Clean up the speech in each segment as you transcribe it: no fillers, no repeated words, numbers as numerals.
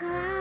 Uh,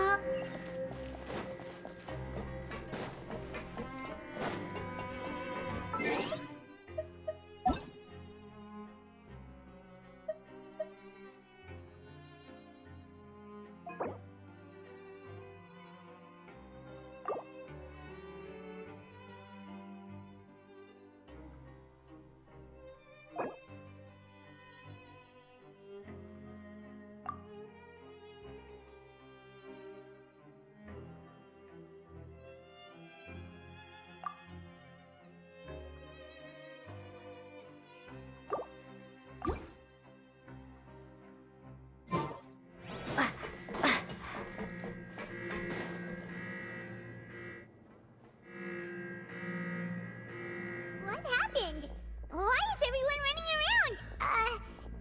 What happened? Why is everyone running around?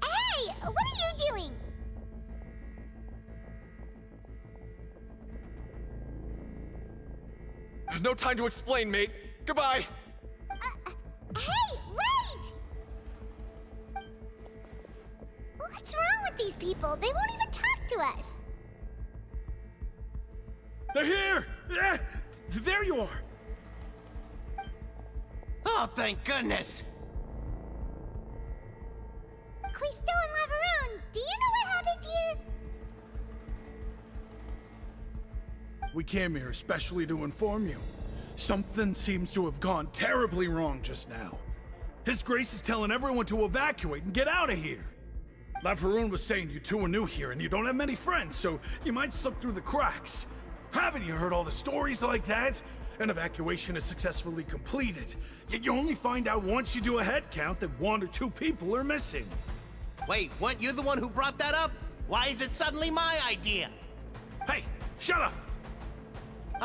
Hey, what are you doing? No time to explain, mate. Goodbye. Hey, wait! What's wrong with these people? They won't even talk to us. They're here! Yeah, there you are! Oh, thank goodness! Quisto and Lavaroon, do you know what happened here? We came here especially to inform you. Something seems to have gone terribly wrong just now. His Grace is telling everyone to evacuate and get out of here. Lavaroon was saying you two are new here and you don't have many friends, so you might slip through the cracks. Haven't you heard all the stories like that? An evacuation is successfully completed, yet you only find out once you do a head count that 1 or 2 people are missing. Wait, weren't you the one who brought that up? Why is it suddenly my idea? Hey, shut up!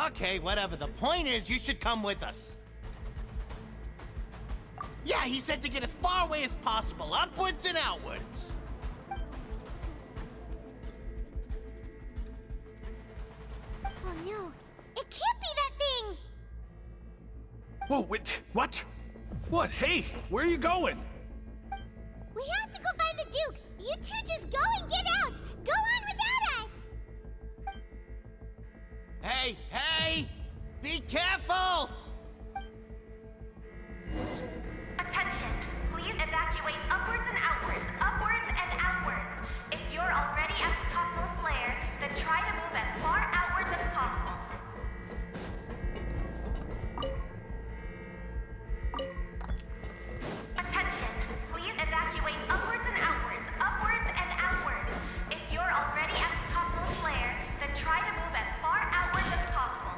Okay, whatever. The point is, you should come with us. Yeah, he said to get as far away as possible, upwards and outwards. Oh no, it can't be that thing! Whoa, wait, what? What? Hey, where are you going? We have to go find the Duke! You two just go and get out! Go on without us! Hey, hey! Be careful! Attention! Please evacuate upwards and outwards, upwards and outwards. If you're already at the topmost layer, then try to move as far outwards as possible. Attention! Please evacuate upwards and outwards, upwards and outwards. If you're already at the topmost layer, then try to move as far outwards as possible.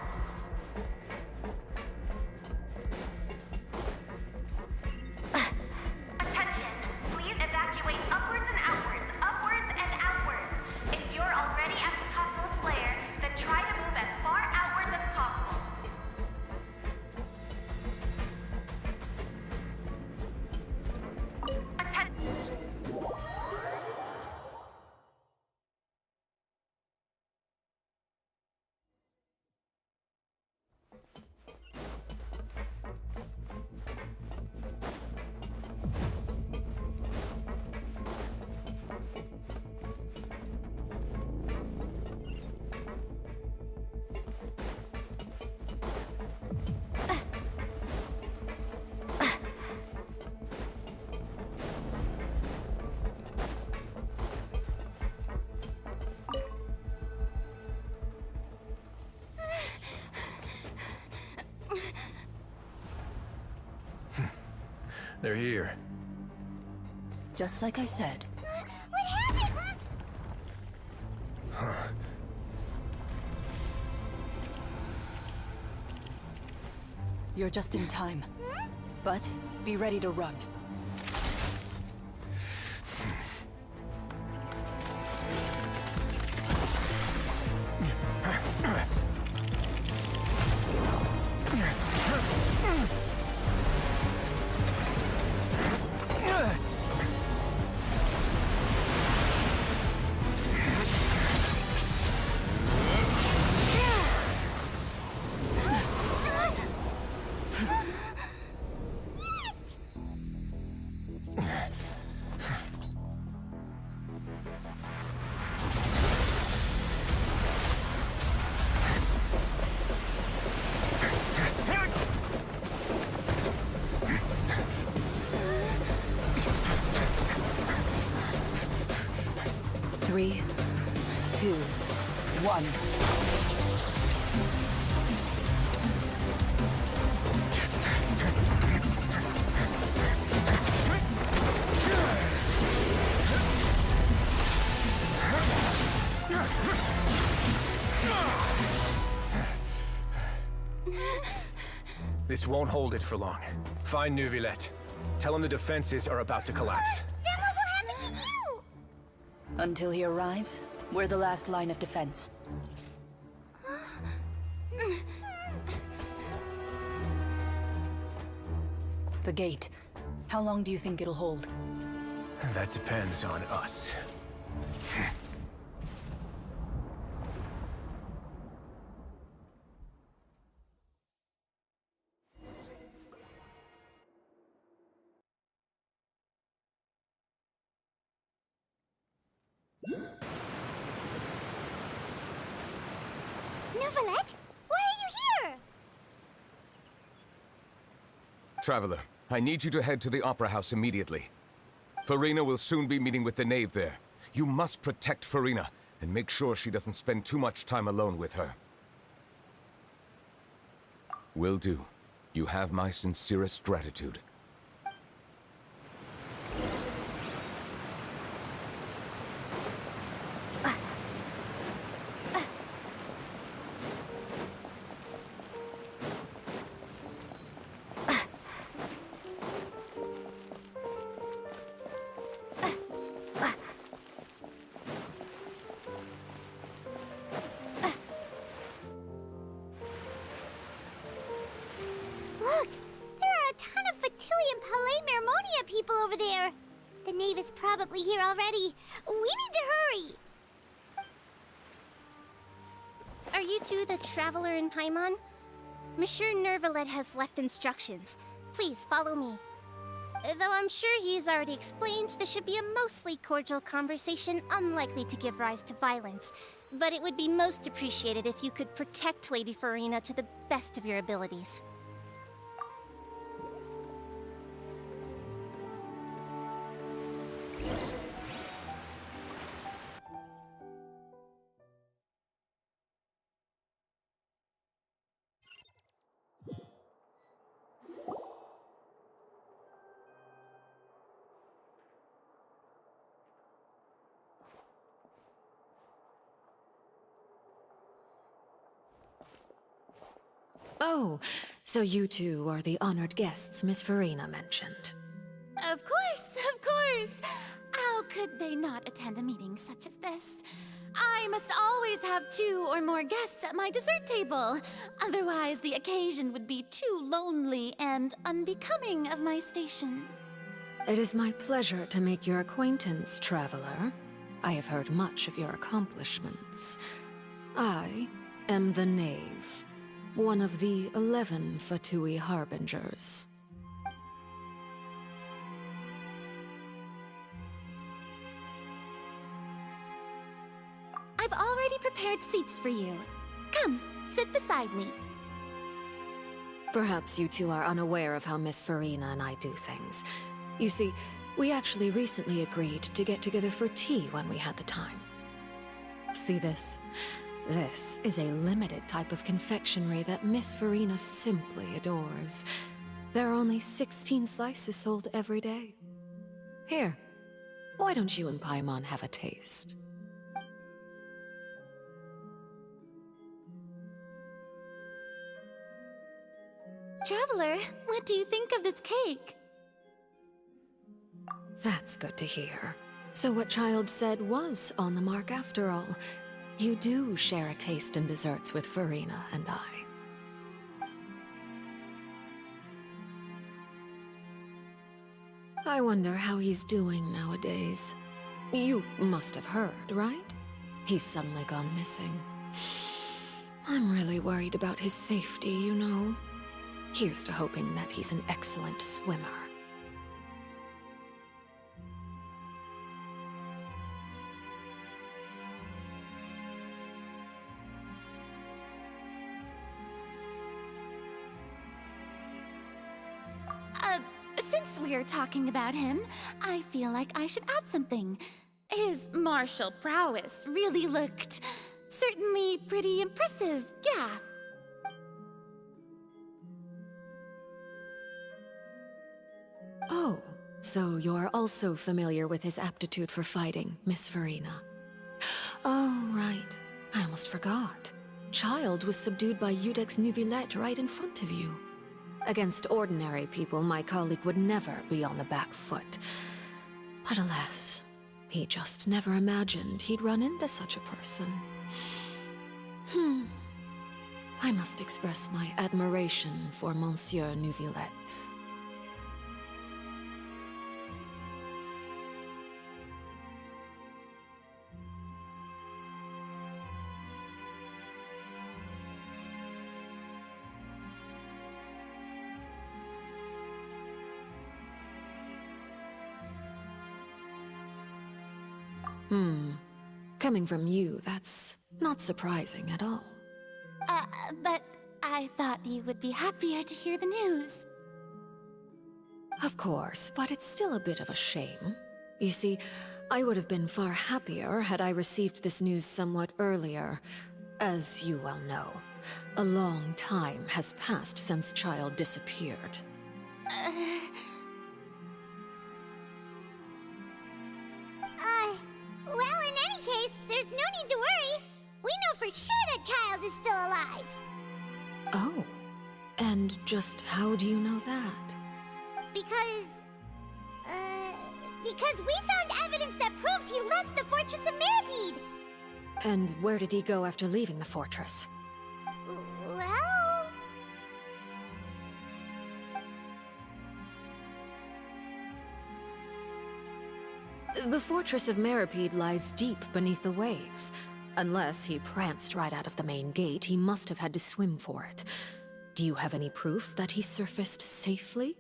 Attention! Please evacuate upwards and outwards, upwards and outwards. If you're already at the topmost layer, then try to move as far outwards as possible. Attention! They're here. Just like I said. What happened? You're just in time. But be ready to run. 3, 2, 1. This won't hold it for long. Find Neuvillette. Tell him the defenses are about to collapse. Then what will happen to you? Until he arrives, we're the last line of defense. The gate. How long do you think it'll hold? That depends on us. Neuvillette, why are you here? Traveler, I need you to head to the Opera House immediately. Farina will soon be meeting with the Knave there. You must protect Farina, and make sure she doesn't spend too much time alone with her. Will do. You have my sincerest gratitude. Look, there are a ton of Fatilian Palais Mermonia people over there. The Knave is probably here already. We need to hurry. Are you two the Traveler and Paimon? Monsieur Neuvillette has left instructions. Please follow me. Though I'm sure he's already explained, this should be a mostly cordial conversation, unlikely to give rise to violence. But it would be most appreciated if you could protect Lady Farina to the best of your abilities. Oh, so you two are the honored guests Miss Farina mentioned. Of course, of course! How could they not attend a meeting such as this? I must always have 2 or more guests at my dessert table. Otherwise, the occasion would be too lonely and unbecoming of my station. It is my pleasure to make your acquaintance, traveler. I have heard much of your accomplishments. I am the Knave, one of the 11 Fatui Harbingers. I've already prepared seats for you. Come, sit beside me. Perhaps you two are unaware of how Miss Farina and I do things. You see, we actually recently agreed to get together for tea when we had the time. See this? This is a limited type of confectionery that Miss Farina simply adores. There are only 16 slices sold every day. Here, why don't you and Paimon have a taste? Traveler, what do you think of this cake? That's good to hear. So what Child said was on the mark after all. You do share a taste in desserts with Farina and I wonder how he's doing nowadays. You must have heard, right? He's suddenly gone missing. I'm really worried about his safety, you know. Here's to hoping that he's an excellent swimmer. Since we're talking about him, I feel like I should add something. His martial prowess really looked certainly pretty impressive, yeah. Oh, so you're also familiar with his aptitude for fighting, Miss Farina. Oh, right. I almost forgot. Child was subdued by Iudex Neuvillette right in front of you. Against ordinary people, my colleague would never be on the back foot. But alas, he just never imagined he'd run into such a person. I must express my admiration for Monsieur Neuvillette. Coming from you, that's not surprising at all. But I thought you would be happier to hear the news. Of course, but it's still a bit of a shame. You see, I would have been far happier had I received this news somewhat earlier. As you well know, a long time has passed since Child disappeared. Well, in any case, there's no need to worry. We know for sure that Child is still alive. Oh, and just how do you know that? Because we found evidence that proved he left the Fortress of Meripede. And where did he go after leaving the fortress? Well... The Fortress of Meripede lies deep beneath the waves. Unless he pranced right out of the main gate, he must have had to swim for it. Do you have any proof that he surfaced safely?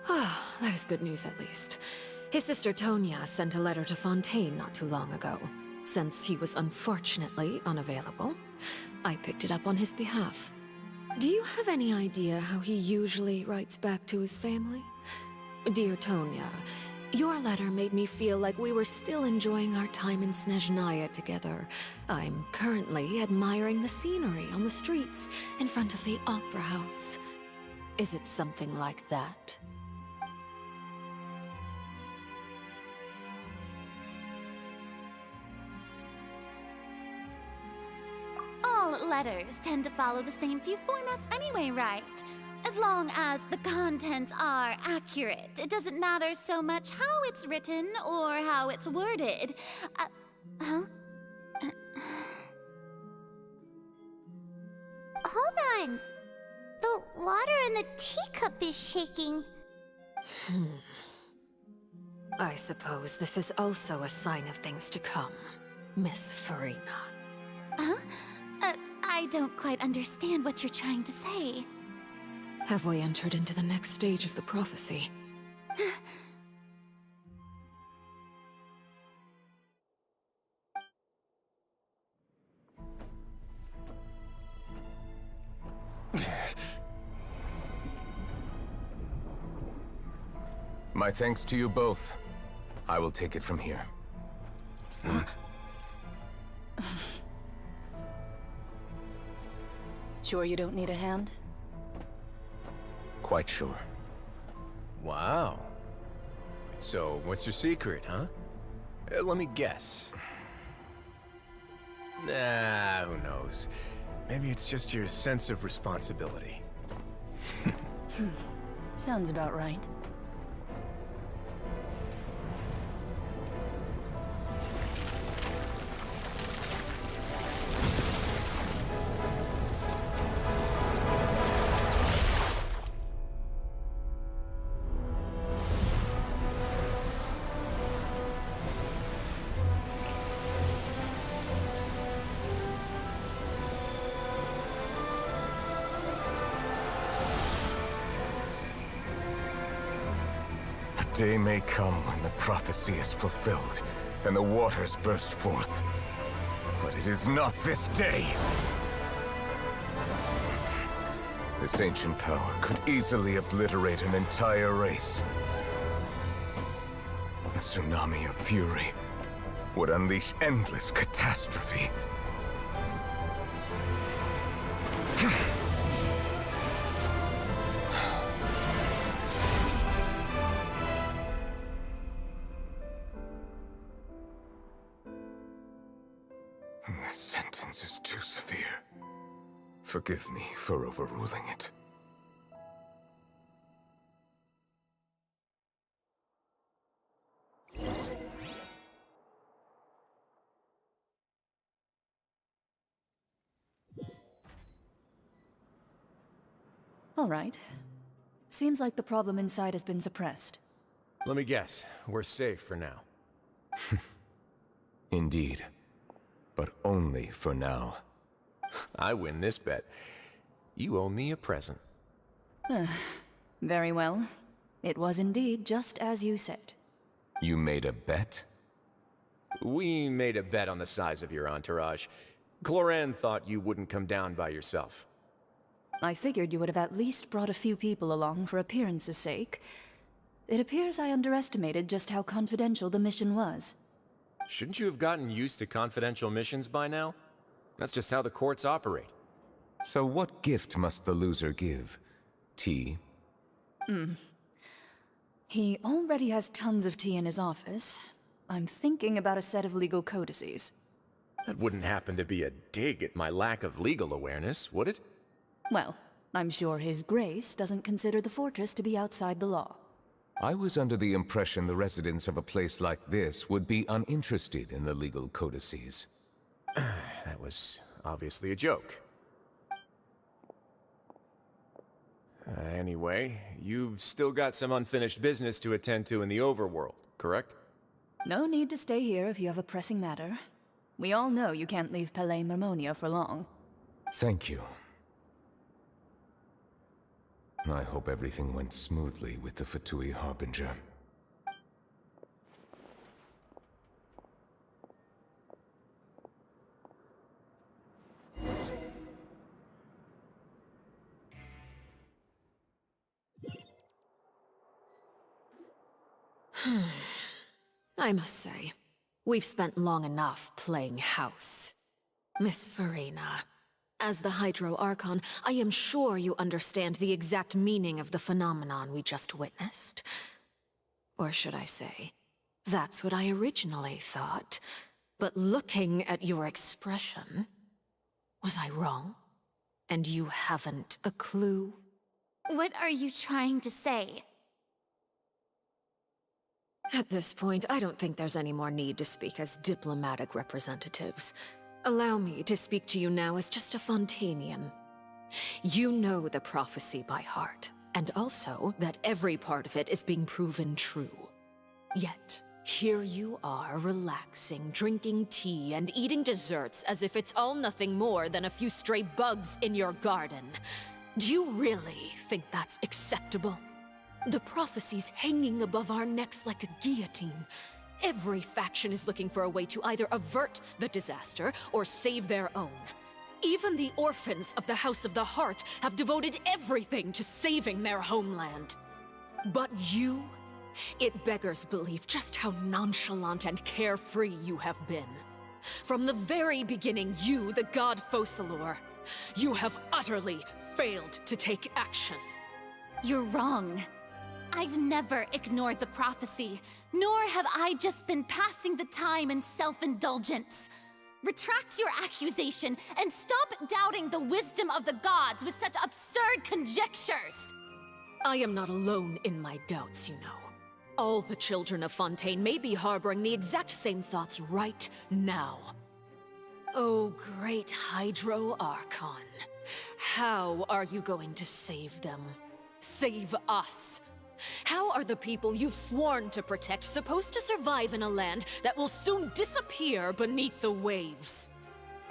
Ah, that is good news at least. His sister Tonya sent a letter to Fontaine not too long ago. Since he was unfortunately unavailable, I picked it up on his behalf. Do you have any idea how he usually writes back to his family? Dear Tonya, your letter made me feel like we were still enjoying our time in Snezhnaya together. I'm currently admiring the scenery on the streets in front of the Opera House. Is it something like that? All letters tend to follow the same few formats anyway, right? As long as the contents are accurate, it doesn't matter so much how it's written or how it's worded. Huh? Hold on. The water in the teacup is shaking. I suppose this is also a sign of things to come, Miss Farina. Huh? I don't quite understand what you're trying to say. Have we entered into the next stage of the prophecy? My thanks to you both. I will take it from here. Sure you don't need a hand? Quite sure. Wow. So, what's your secret, huh? Let me guess. Nah, who knows? Maybe it's just your sense of responsibility. Sounds about right. A day may come when the prophecy is fulfilled, and the waters burst forth. But But it is not this day! This ancient power could easily obliterate an entire race. A tsunami of fury would unleash endless catastrophe. This sentence is too severe. Forgive me for overruling it. All right. Seems like the problem inside has been suppressed. Let me guess. We're safe for now. Indeed. But only for now. I win this bet. You owe me a present. Very well. It was indeed just as you said. You made a bet? We made a bet on the size of your entourage. Cloran thought you wouldn't come down by yourself. I figured you would have at least brought a few people along for appearance's sake. It appears I underestimated just how confidential the mission was. Shouldn't you have gotten used to confidential missions by now? That's just how the courts operate. So what gift must the loser give? Tea? He already has tons of tea in his office. I'm thinking about a set of legal codices. That wouldn't happen to be a dig at my lack of legal awareness, would it? Well, I'm sure His Grace doesn't consider the fortress to be outside the law. I was under the impression the residents of a place like this would be uninterested in the legal codices. That was obviously a joke. Anyway, you've still got some unfinished business to attend to in the overworld, correct? No need to stay here if you have a pressing matter. We all know you can't leave Palais Mermonia for long. Thank you. I hope everything went smoothly with the Fatui Harbinger. I must say, we've spent long enough playing house. Miss Farina, as the Hydro Archon, I am sure you understand the exact meaning of the phenomenon we just witnessed. Or should I say, that's what I originally thought. But looking at your expression, was I wrong? And you haven't a clue? What are you trying to say? At this point, I don't think there's any more need to speak as diplomatic representatives. Allow me to speak to you now as just a Fontanian. You know the prophecy by heart, and also that every part of it is being proven true. Yet, here you are relaxing, drinking tea, and eating desserts as if it's all nothing more than a few stray bugs in your garden. Do you really think that's acceptable? The prophecy's hanging above our necks like a guillotine. Every faction is looking for a way to either avert the disaster or save their own. Even the orphans of the House of the Hearth have devoted everything to saving their homeland. But you? It beggars belief just how nonchalant and carefree you have been. From the very beginning, you, the god Focalor, you have utterly failed to take action. You're wrong. I've never ignored the prophecy, nor have I just been passing the time in self-indulgence. Retract your accusation and stop doubting the wisdom of the gods with such absurd conjectures! I am not alone in my doubts, you know. All the children of Fontaine may be harboring the exact same thoughts right now. Oh, great Hydro Archon. How are you going to save them? Save us? How are the people you've sworn to protect supposed to survive in a land that will soon disappear beneath the waves?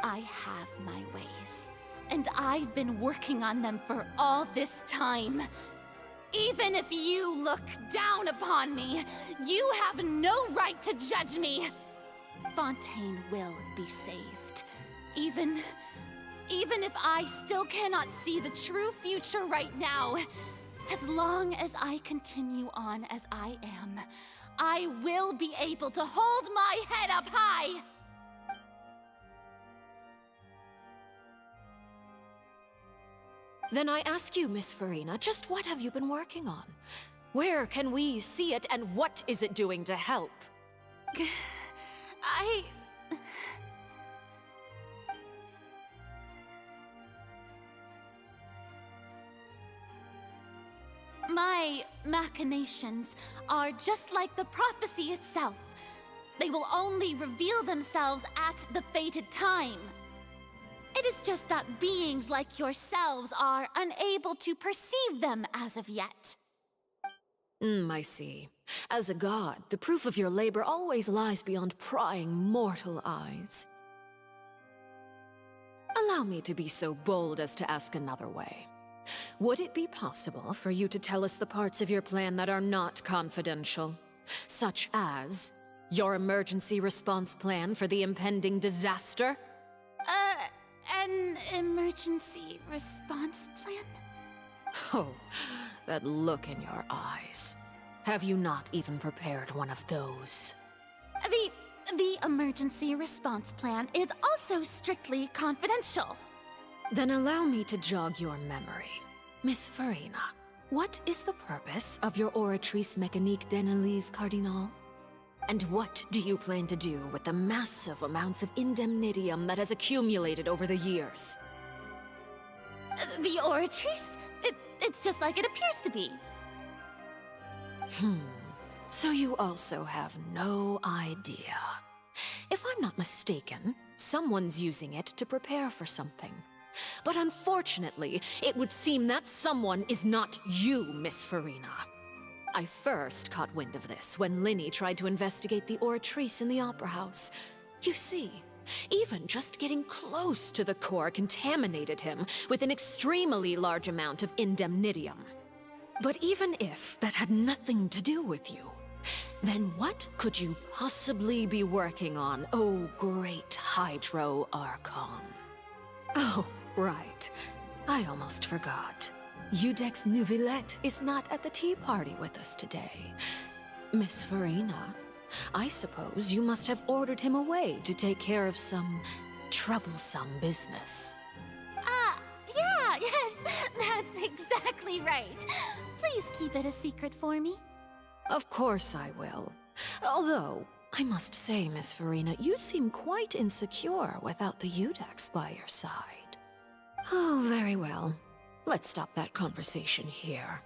I have my ways, and I've been working on them for all this time. Even if you look down upon me, you have no right to judge me! Fontaine will be saved. Even if I still cannot see the true future right now, as long as I continue on as I am, I will be able to hold my head up high! Then I ask you, Miss Farina, just what have you been working on? Where can we see it, and what is it doing to help? My machinations are just like the prophecy itself. They will only reveal themselves at the fated time. It is just that beings like yourselves are unable to perceive them as of yet. I see. As a god, the proof of your labor always lies beyond prying mortal eyes. Allow me to be so bold as to ask another way. Would it be possible for you to tell us the parts of your plan that are not confidential? Such as your emergency response plan for the impending disaster? An emergency response plan? Oh, that look in your eyes. Have you not even prepared one of those? The emergency response plan is also strictly confidential. Then allow me to jog your memory. Miss Farina, what is the purpose of your Oratrice Mécanique d'Analyse Cardinal? And what do you plan to do with the massive amounts of indemnitium that has accumulated over the years? The Oratrice? It's just like it appears to be. So you also have no idea. If I'm not mistaken, someone's using it to prepare for something. But unfortunately, it would seem that someone is not you, Miss Farina. I first caught wind of this when Lyney tried to investigate the Oratrice in the Opera House. You see, even just getting close to the core contaminated him with an extremely large amount of indemnitium. But even if that had nothing to do with you, then what could you possibly be working on, oh great Hydro Archon? Oh, right. I almost forgot. Udex Neuvillette is not at the tea party with us today. Miss Farina, I suppose you must have ordered him away to take care of some troublesome business. Yes, that's exactly right. Please keep it a secret for me. Of course I will. Although, I must say, Miss Farina, you seem quite insecure without the Udex by your side. Oh, very well. Let's stop that conversation here.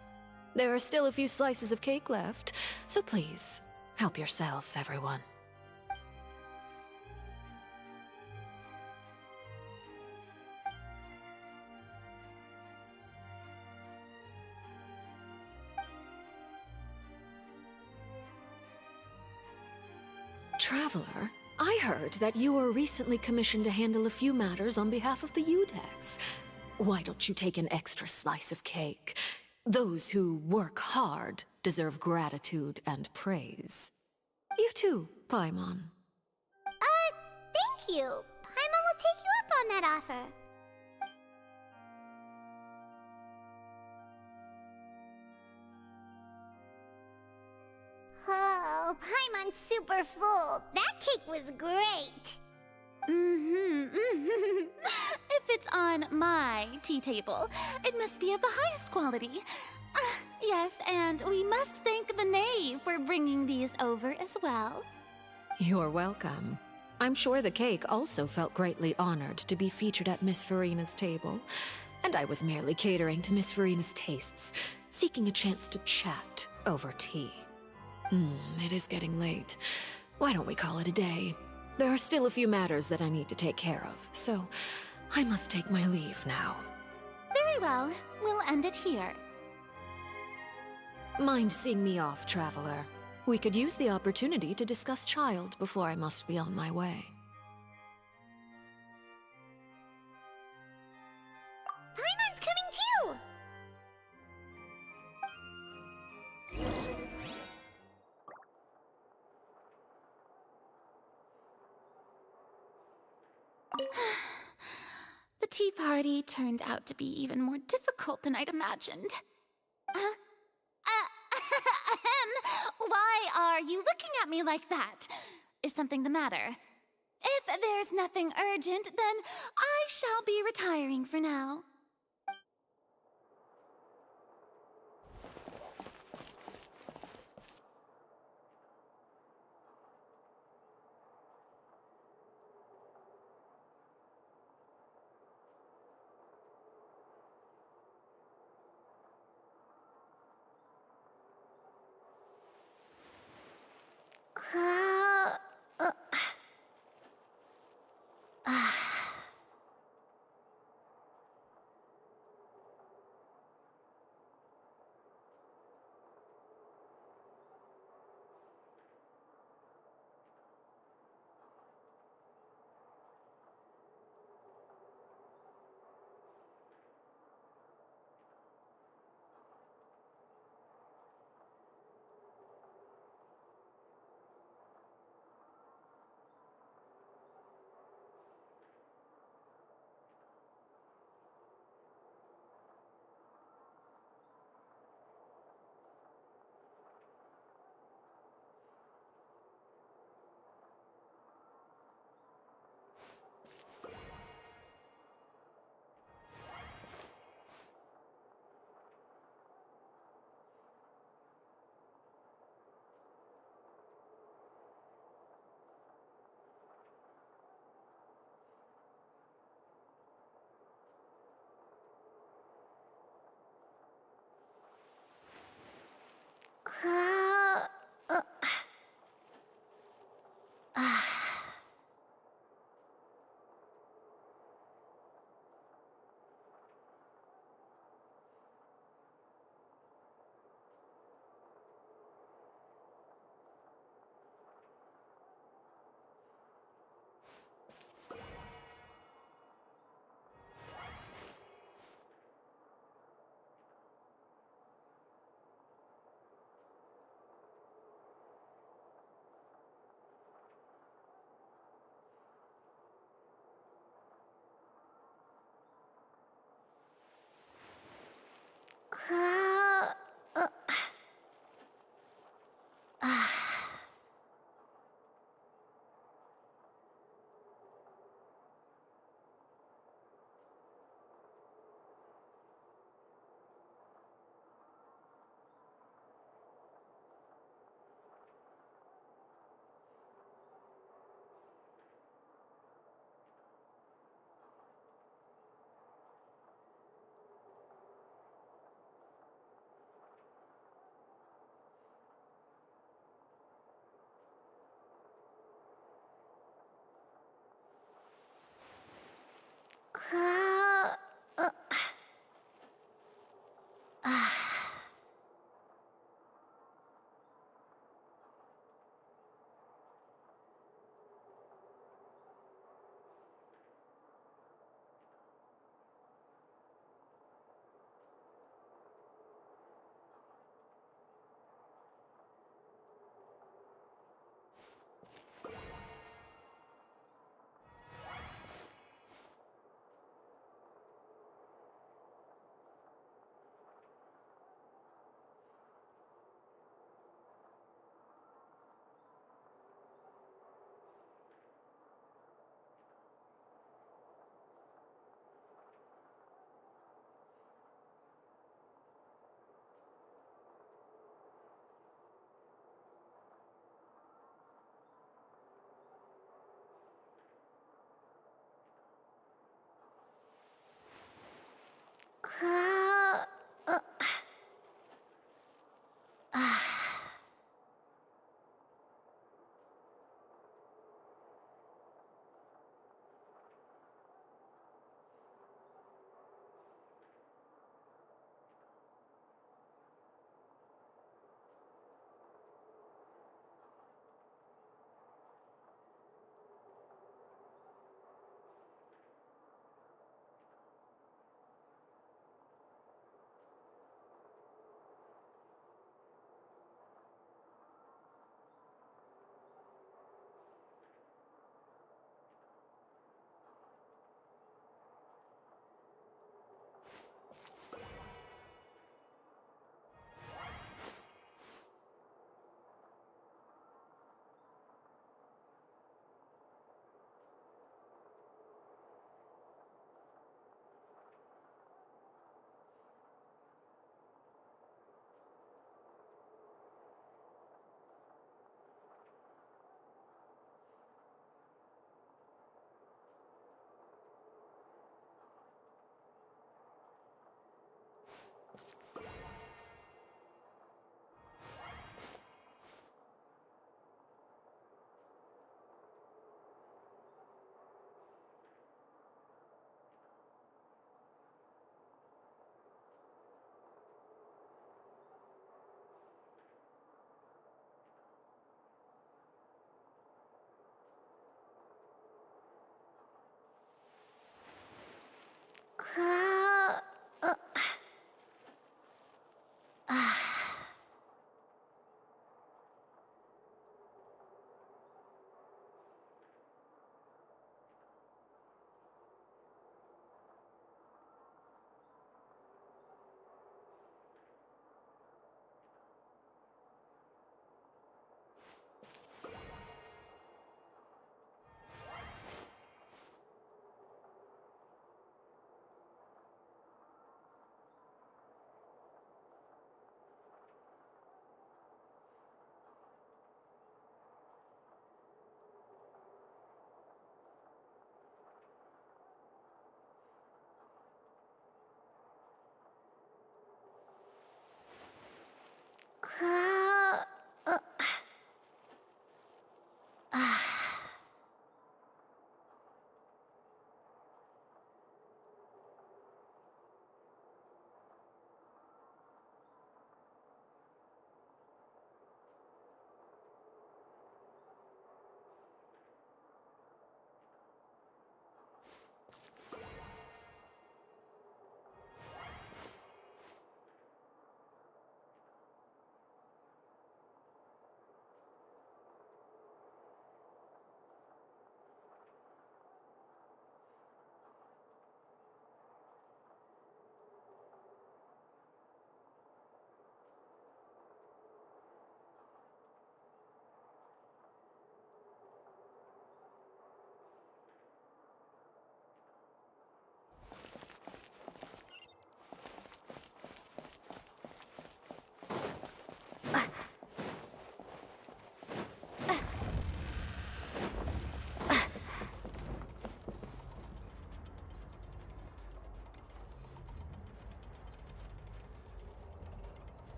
There are still a few slices of cake left, so please, help yourselves, everyone. Traveler, I heard that you were recently commissioned to handle a few matters on behalf of the Udex. Why don't you take an extra slice of cake? Those who work hard deserve gratitude and praise. You too, Paimon. Thank you. Paimon will take you up on that offer. Oh, Paimon's super full. That cake was great. If it's on my tea table, it must be of the highest quality. Yes, and we must thank the knave for bringing these over as well. You're welcome. I'm sure the cake also felt greatly honored to be featured at Miss Farina's table. And I was merely catering to Miss Farina's tastes, seeking a chance to chat over tea. It is getting late. Why don't we call it a day? There are still a few matters that I need to take care of, so I must take my leave now. Very well. We'll end it here. Mind seeing me off, Traveler? We could use the opportunity to discuss Child before I must be on my way. Paimon's coming too! tea party turned out to be even more difficult than I'd imagined. Why are you looking at me like that? Is something the matter? If there's nothing urgent, then I shall be retiring for now.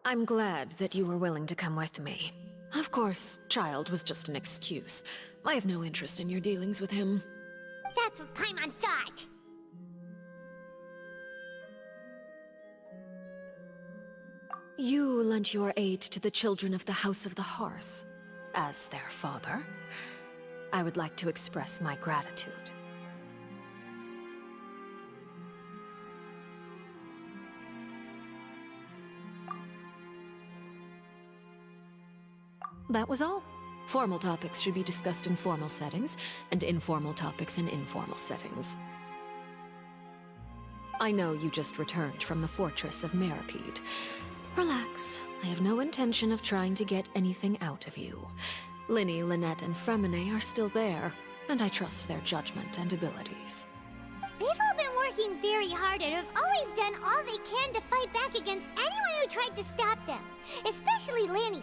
I'm glad that you were willing to come with me. Of course, Child was just an excuse. I have no interest in your dealings with him. That's what Paimon thought. You lent your aid to the children of the House of the Hearth. As their father, I would like to express my gratitude. That was all. Formal topics should be discussed in formal settings, and informal topics in informal settings. I know you just returned from the fortress of Meripede. Relax. I have no intention of trying to get anything out of you. Lyney, Lynette, and Freminet are still there, and I trust their judgment and abilities. They've all been working very hard and have always done all they can to fight back against anyone who tried to stop them, especially Lyney.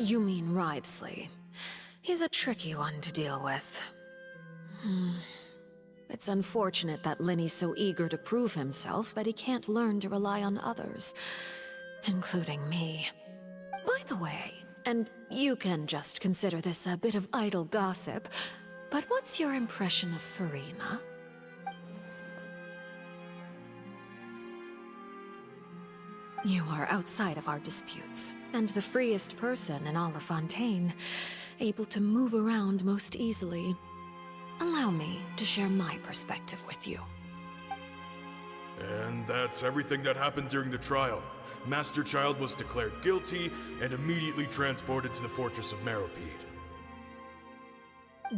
You mean Wriothesley. He's a tricky one to deal with. It's unfortunate that Lyney's so eager to prove himself that he can't learn to rely on others, including me. By the way, and you can just consider this a bit of idle gossip, but what's your impression of Furina? You are outside of our disputes, and the freest person in all of Fontaine, able to move around most easily. Allow me to share my perspective with you. And that's everything that happened during the trial. Master Child was declared guilty and immediately transported to the Fortress of Meripede.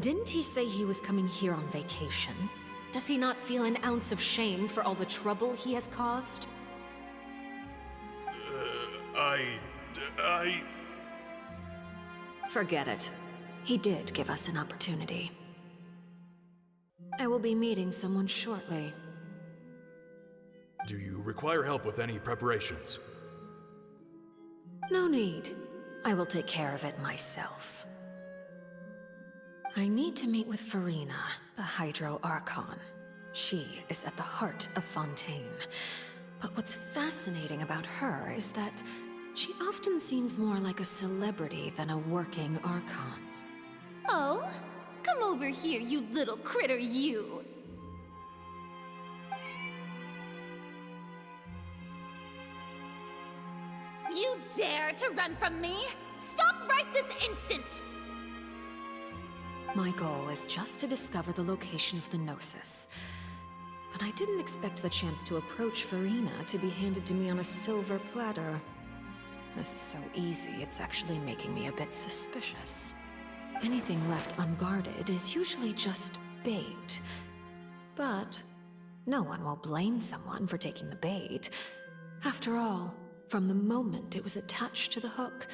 Didn't he say he was coming here on vacation? Does he not feel an ounce of shame for all the trouble he has caused? Forget it. He did give us an opportunity. I will be meeting someone shortly. Do you require help with any preparations? No need. I will take care of it myself. I need to meet with Furina, the Hydro Archon. She is at the heart of Fontaine. But what's fascinating about her is that she often seems more like a celebrity than a working Archon. Oh? Come over here, you little critter, you! You dare to run from me? Stop right this instant! My goal is just to discover the location of the Gnosis. But I didn't expect the chance to approach Furina to be handed to me on a silver platter. This is so easy, it's actually making me a bit suspicious. Anything left unguarded is usually just bait. But no one will blame someone for taking the bait. After all, from the moment it was attached to the hook,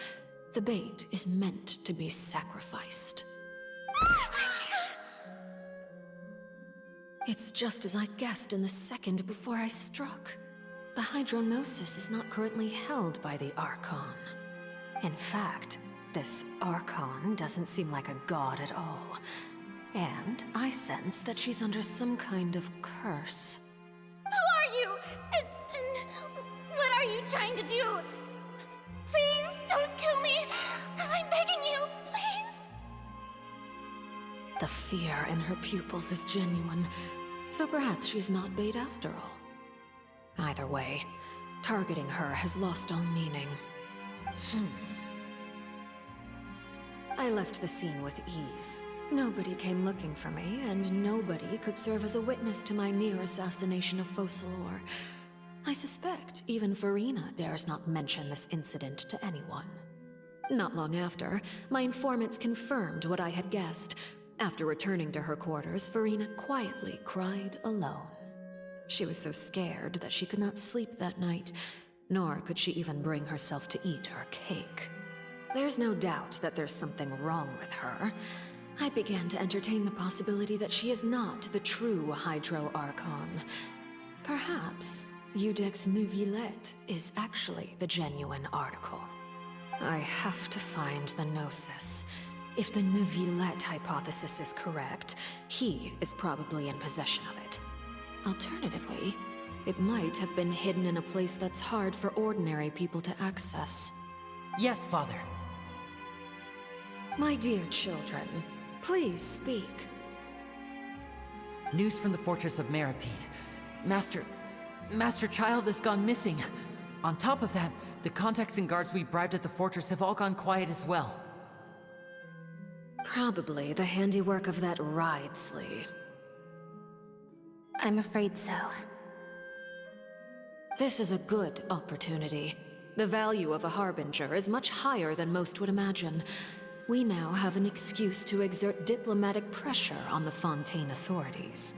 the bait is meant to be sacrificed. It's just as I guessed in the second before I struck. The Hydronosis is not currently held by the Archon. In fact, this Archon doesn't seem like a god at all. And I sense that she's under some kind of curse. Who are you? And what are you trying to do? Please don't kill me! I'm begging you, please! The fear in her pupils is genuine, so perhaps she's not bait after all. Either way, targeting her has lost all meaning. I left the scene with ease. Nobody came looking for me, and nobody could serve as a witness to my near assassination of Focalor. I suspect even Furina dares not mention this incident to anyone. Not long after, my informants confirmed what I had guessed. After returning to her quarters, Furina quietly cried alone. She was so scared that she could not sleep that night, nor could she even bring herself to eat her cake. There's no doubt that there's something wrong with her. I began to entertain the possibility that she is not the true Hydro Archon. Perhaps Iudex Neuvillette is actually the genuine article. I have to find the Gnosis. If the Neuvillette hypothesis is correct, he is probably in possession of it. Alternatively, It might have been hidden in a place that's hard for ordinary people to access. Yes, Father. My dear children, please speak. News from the Fortress of Meripede. Master Child has gone missing. On top of that, the contacts and guards we bribed at the fortress have all gone quiet as well. Probably the handiwork of that Wriothesley. I'm afraid so. This is a good opportunity. The value of a Harbinger is much higher than most would imagine. We now have an excuse to exert diplomatic pressure on the Fontaine authorities.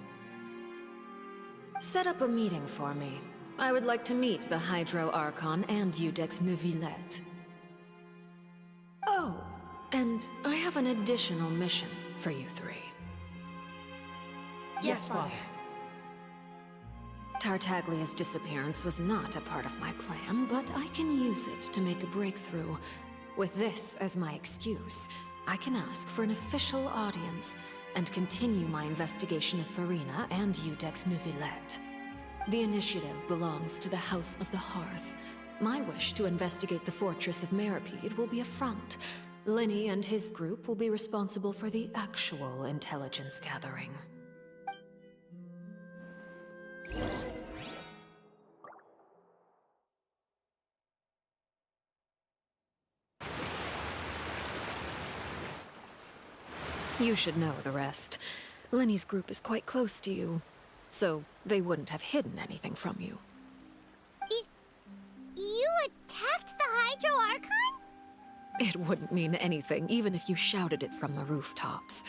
Set up a meeting for me. I would like to meet the Hydro Archon and Iudex Neuvillette. Oh, and I have an additional mission for you three. Yes, Father. Tartaglia's disappearance was not a part of my plan, but I can use it to make a breakthrough. With this as my excuse, I can ask for an official audience and continue my investigation of Furina and Iudex Neuvillette. The initiative belongs to the House of the Hearth. My wish to investigate the Fortress of Meripede will be a front. Linny and his group will be responsible for the actual intelligence gathering. You should know the rest. Linny's group is quite close to you, so they wouldn't have hidden anything from you. You attacked the Hydro Archon? It wouldn't mean anything, even if you shouted it from the rooftops.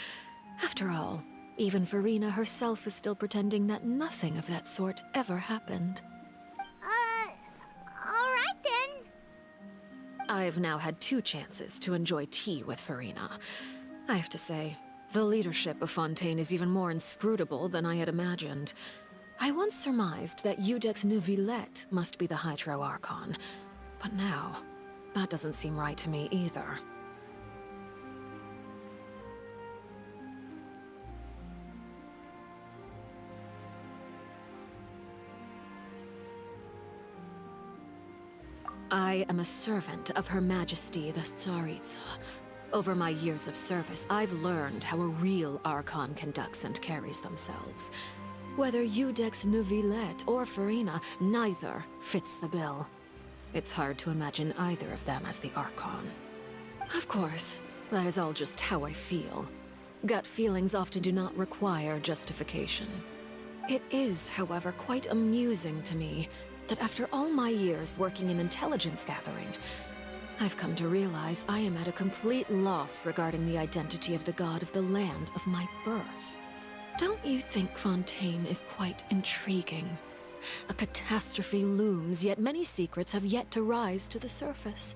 After all, even Furina herself is still pretending that nothing of that sort ever happened. Alright then. I've now had 2 chances to enjoy tea with Furina. I have to say, the leadership of Fontaine is even more inscrutable than I had imagined. I once surmised that Iudex Neuvillette must be the Hydro Archon, but now, that doesn't seem right to me either. I am a servant of Her Majesty the Tsaritsa. Over my years of service, I've learned how a real Archon conducts and carries themselves. Whether Iudex Neuvillette or Furina, neither fits the bill. It's hard to imagine either of them as the Archon. Of course, that is all just how I feel. Gut feelings often do not require justification. It is, however, quite amusing to me that after all my years working in intelligence gathering, I've come to realize I am at a complete loss regarding the identity of the god of the land of my birth. Don't you think Fontaine is quite intriguing? A catastrophe looms, yet many secrets have yet to rise to the surface.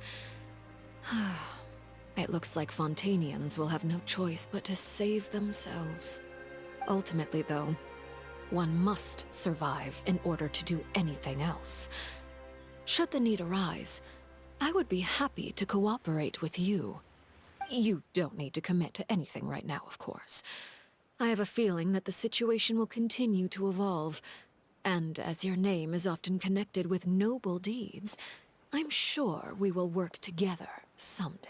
It looks like Fontainians will have no choice but to save themselves. Ultimately, though, one must survive in order to do anything else. Should the need arise, I would be happy to cooperate with you. You don't need to commit to anything right now, of course. I have a feeling that the situation will continue to evolve, and as your name is often connected with noble deeds, I'm sure we will work together someday.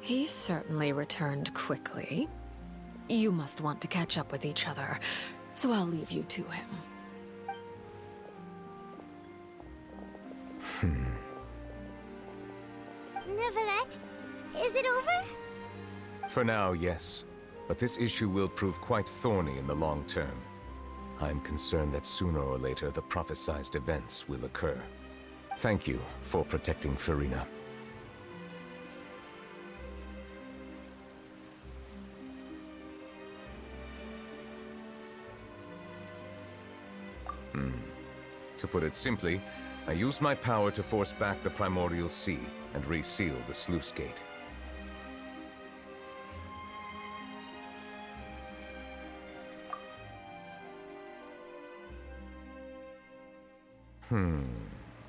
He certainly returned quickly. You must want to catch up with each other, so I'll leave you to him. Neuvillette, is it over? For now, yes. But this issue will prove quite thorny in the long term. I'm concerned that sooner or later the prophesized events will occur. Thank you for protecting Furina. To put it simply, I used my power to force back the Primordial Sea and reseal the sluice gate.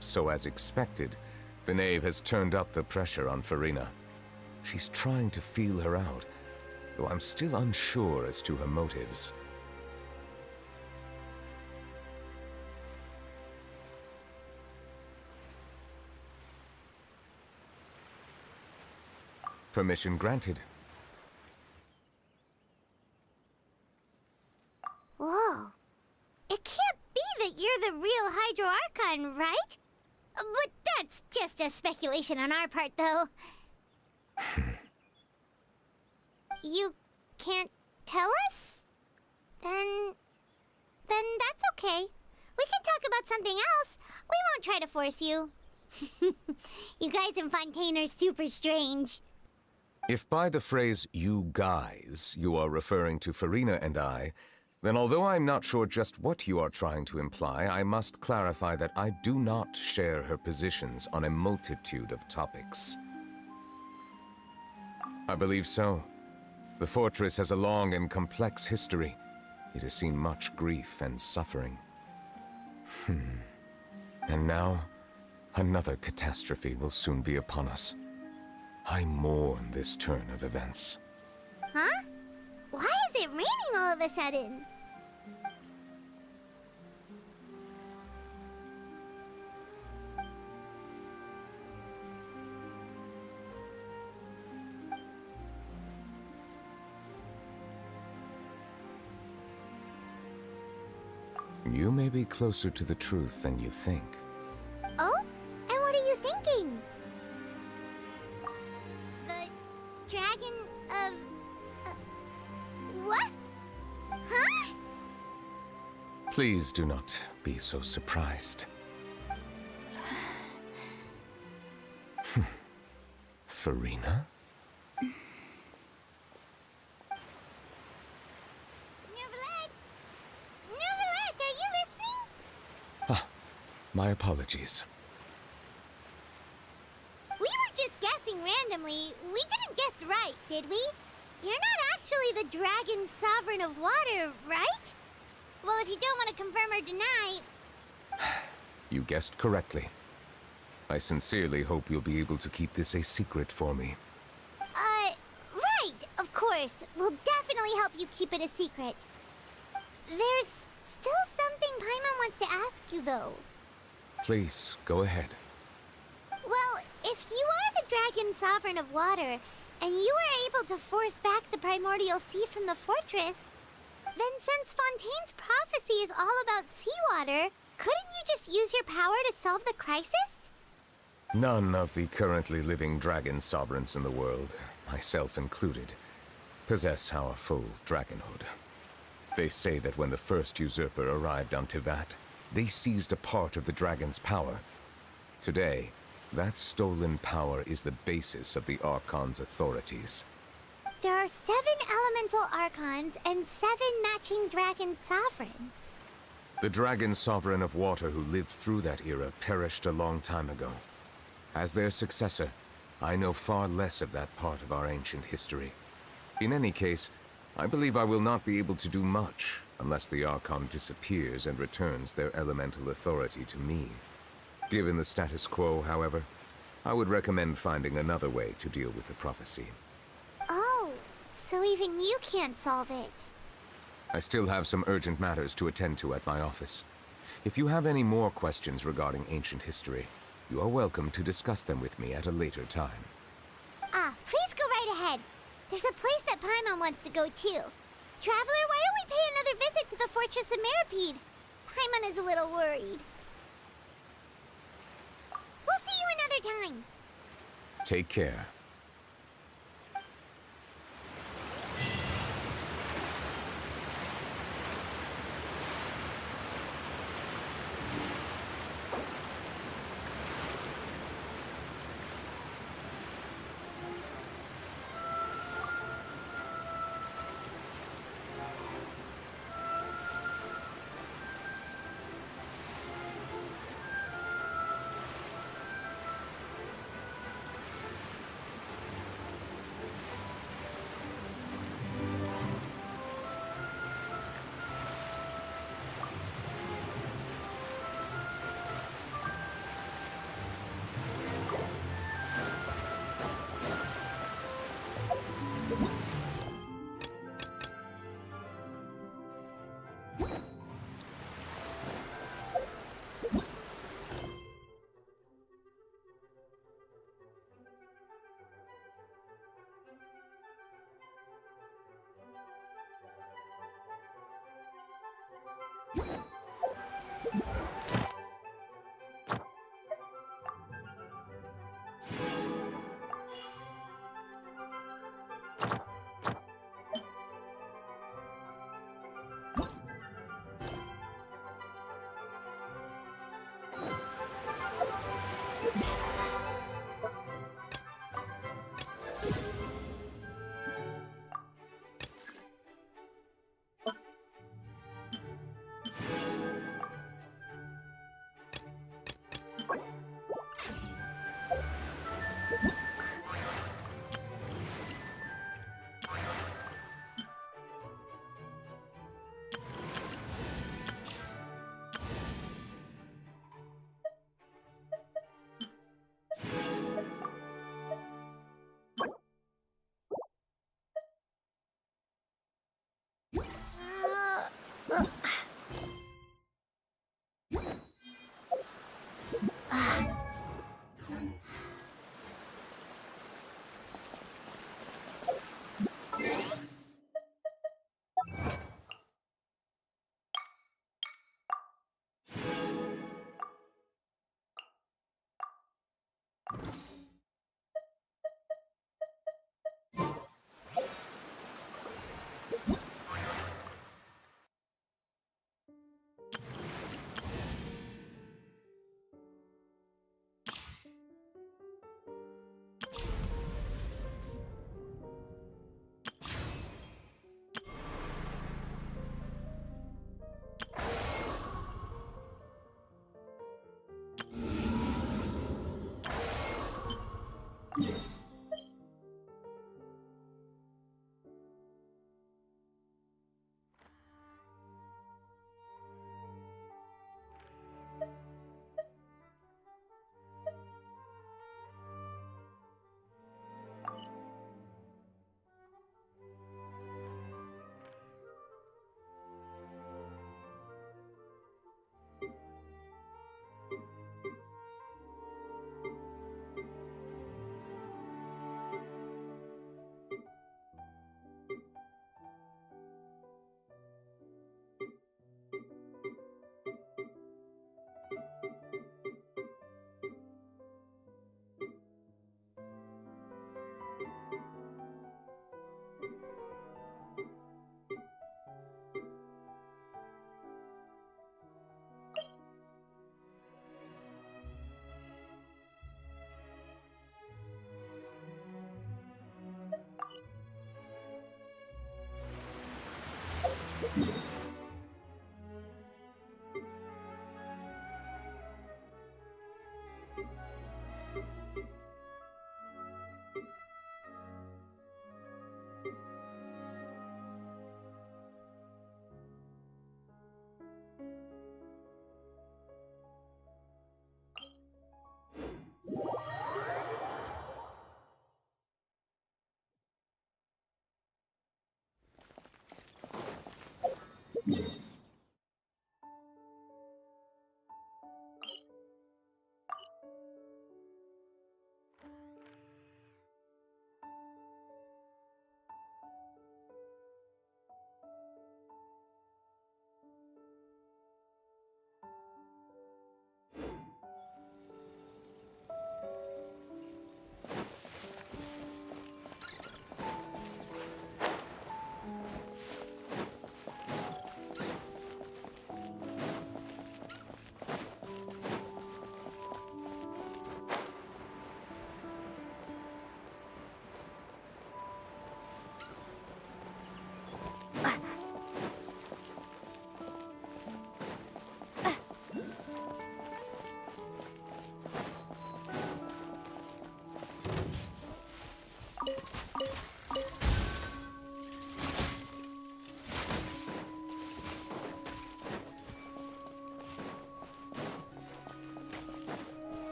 So as expected, the Knave has turned up the pressure on Furina. She's trying to feel her out, though I'm still unsure as to her motives. Permission granted. Whoa. It can't be that you're the real Hydro Archon, right? But that's just a speculation on our part, though. You can't tell us? Then that's okay. We can talk about something else. We won't try to force you. You guys in Fontaine are super strange. If by the phrase, "you guys," you are referring to Furina and I, then although I'm not sure just what you are trying to imply, I must clarify that I do not share her positions on a multitude of topics. I believe so. The fortress has a long and complex history. It has seen much grief and suffering. And now, another catastrophe will soon be upon us. I mourn this turn of events. Huh? Why is it raining all of a sudden? You may be closer to the truth than you think. Oh? And what are you thinking? The dragon of... what? Huh? Please do not be so surprised. Furina? Neuvillette, are you listening? My apologies. We were just guessing randomly. We didn't guess right, did we? You're not actually the Dragon Sovereign of Water, right? Well, if you don't want to confirm or deny... You guessed correctly. I sincerely hope you'll be able to keep this a secret for me. Right, of course. We'll definitely help you keep it a secret. There's still something Paimon wants to ask you, though. Please, go ahead. Well, if you are the Dragon Sovereign of Water, and you were able to force back the Primordial Sea from the fortress, then since Fontaine's prophecy is all about seawater, couldn't you just use your power to solve the crisis? None of the currently living dragon sovereigns in the world, myself included, possess our full dragonhood. They say that when the first usurper arrived on Teyvat, they seized a part of the dragon's power. Today, that stolen power is the basis of the Archon's authorities. There are 7 elemental Archons and 7 matching dragon sovereigns. The dragon sovereign of water who lived through that era perished a long time ago. As their successor, I know far less of that part of our ancient history. In any case, I believe I will not be able to do much unless the Archon disappears and returns their elemental authority to me. Given the status quo, however, I would recommend finding another way to deal with the prophecy. Oh, so even you can't solve it. I still have some urgent matters to attend to at my office. If you have any more questions regarding ancient history, you are welcome to discuss them with me at a later time. Please go right ahead. There's a place that Paimon wants to go too. Traveler, why don't we pay another visit to the Fortress of Meropide? Paimon is a little worried. Take care.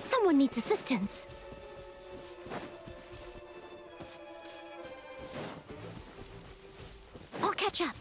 Someone needs assistance. I'll catch up.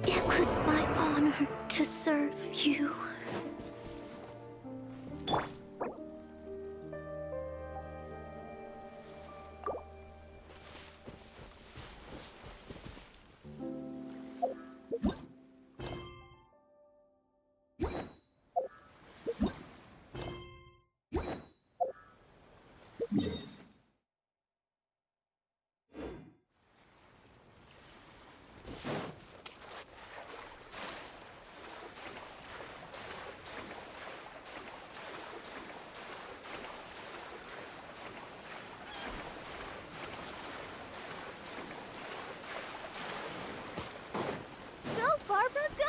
It was my honor to serve you. Go, Barbara, go!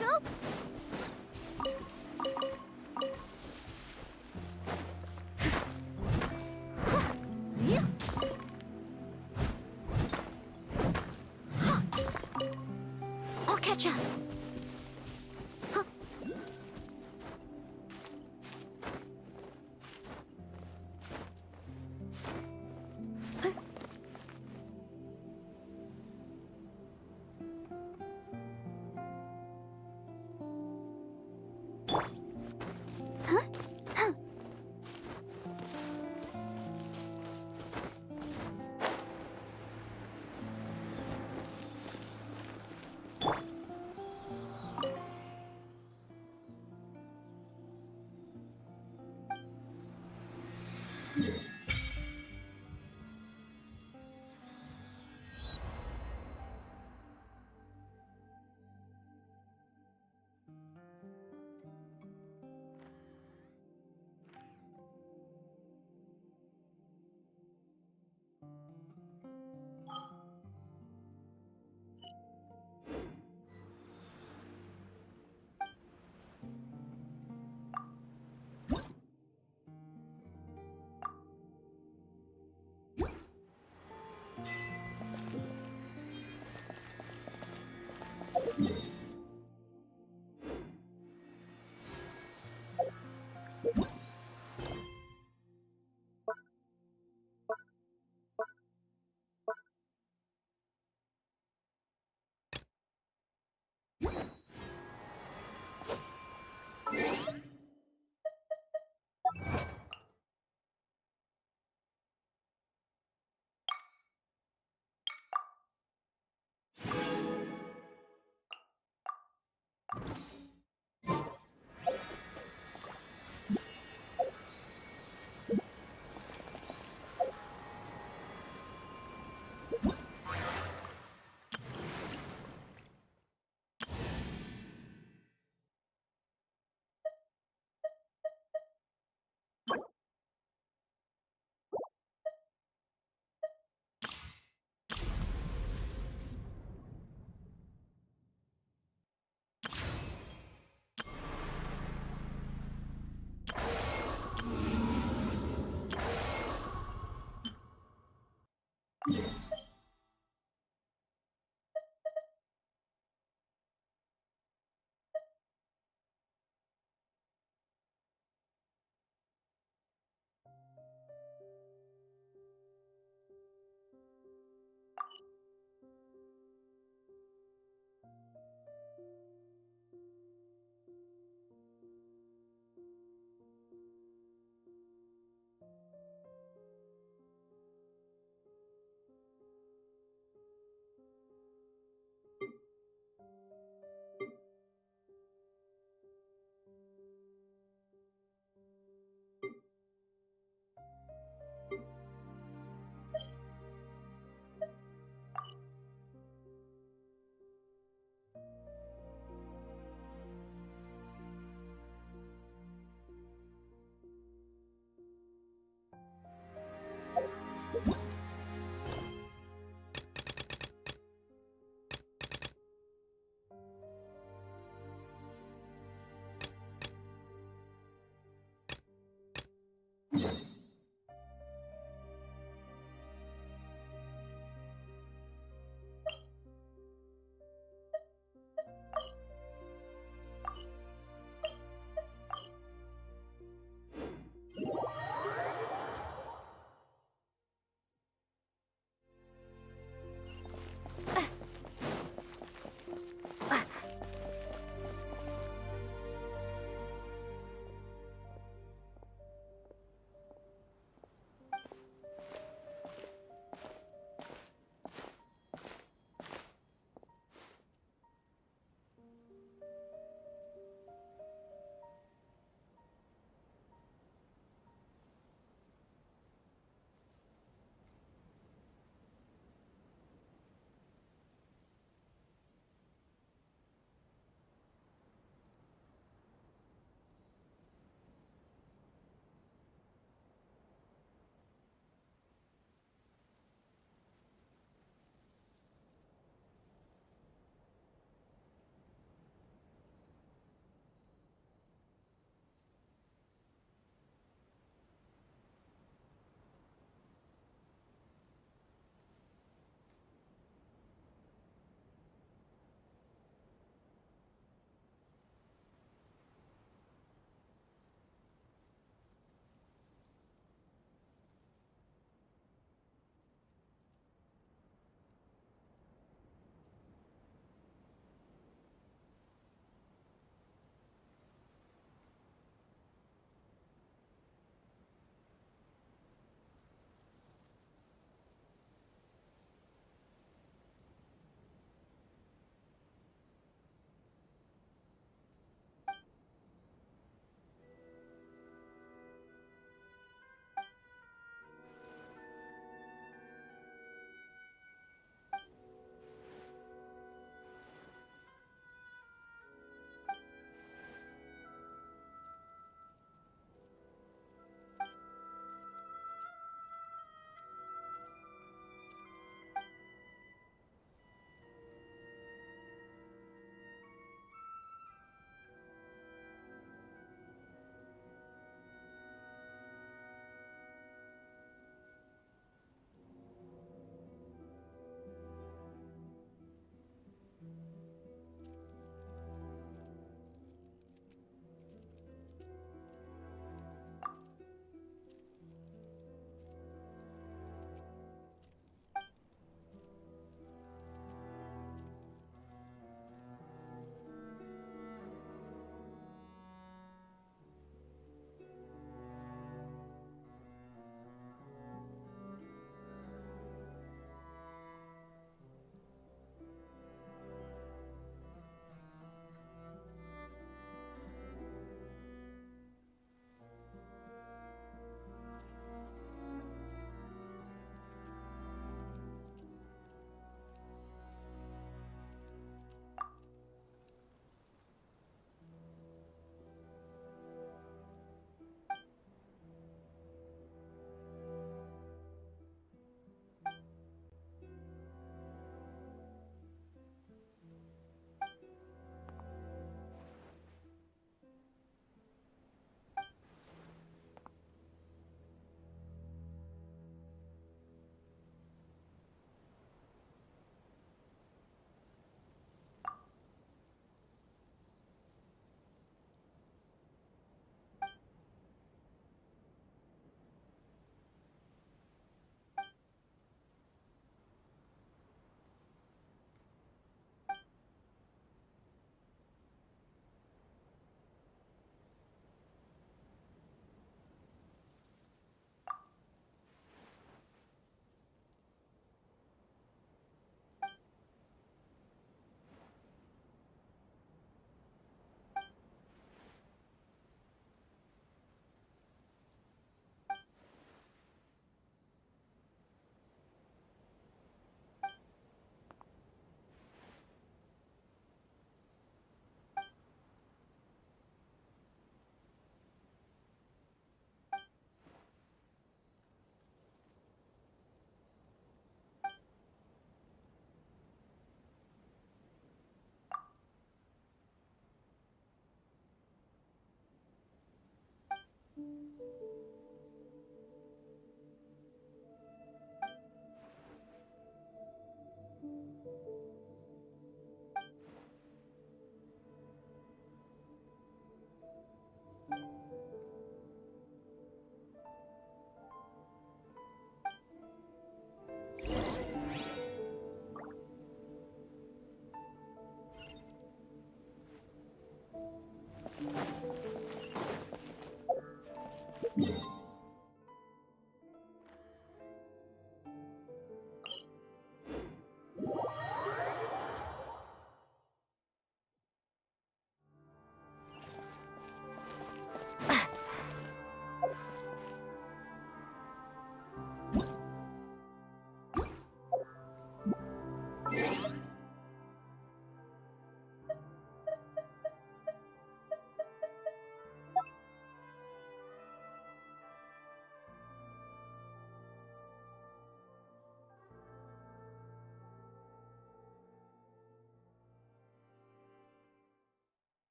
Go! Yeah. I'll catch up.